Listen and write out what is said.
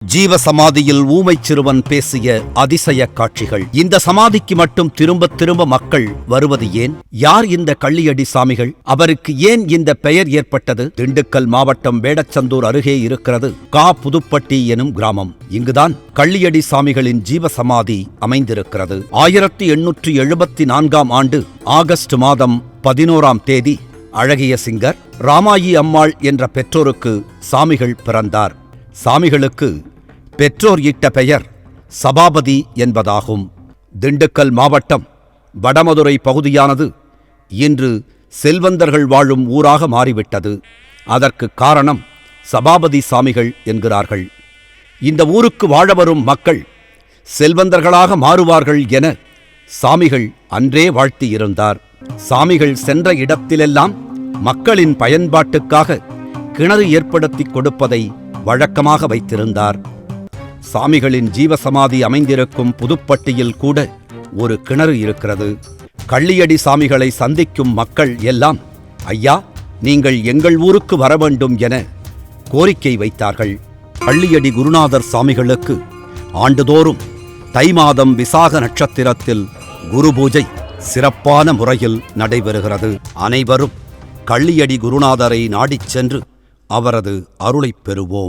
ஜீவ சமாதியில் ஊமைச் சிறுவன் பேசிய அதிசய காட்சிகள். இந்த சமாதிக்கு மட்டும் திரும்ப திரும்ப மக்கள் வருவது ஏன்? யார் இந்த கள்ளியடி சாமிகள்? அவருக்கு ஏன் இந்த பெயர் ஏற்பட்டது? திண்டுக்கல் மாவட்டம் வேடச்சந்தூர் அருகே இருக்கிறது புதுப்பட்டி எனும் கிராமம். இங்குதான் கள்ளியடி சாமிகளின் ஜீவ சமாதி அமைந்திருக்கிறது. 1874ஆம் ஆண்டு ஆகஸ்ட் மாதம் 11ஆம் தேதி அழகிய சிங்கர் ராமாயி அம்மாள் என்ற பெற்றோருக்கு சாமிகள் பிறந்தார். சாமிகளுக்கு பெற்றோர் இட்ட பெயர் சபாபதி என்பதாகும். திண்டுக்கல் மாவட்டம் வடமதுரை பகுதியானது இன்று செல்வந்தர்கள் வாழும் ஊராக மாறிவிட்டது. அதற்கு காரணம் சபாபதி சாமிகள் என்கிறார்கள். இந்த ஊருக்கு வாழ வரும் மக்கள் செல்வந்தர்களாக மாறுவார்கள் என சாமிகள் அன்றே வாழ்த்தியிருந்தார். சாமிகள் சென்ற இடத்திலெல்லாம் மக்களின் பயன்பாட்டுக்காக கிணறு ஏற்படுத்தி கொடுப்பதை வழக்கமாக வைத்திருந்தார். சாமிகளின் ஜீவசமாதி அமைந்திருக்கும் புதுப்பட்டியில் கூட ஒரு கிணறு இருக்கிறது. கள்ளியடி சாமிகளை சந்திக்கும் மக்கள் எல்லாம், ஐயா, நீங்கள் எங்கள் ஊருக்கு வர வேண்டும் என கோரிக்கை வைத்தார்கள். கள்ளியடி குருநாதர் சாமிகளுக்கு ஆண்டுதோறும் தை மாதம் விசாக நட்சத்திரத்தில் குரு பூஜை சிறப்பான முறையில் நடைபெறுகிறது. அனைவரும் கள்ளியடி குருநாதரை நாடிச் சென்று அவரது அருளைப் பெறுவோம்.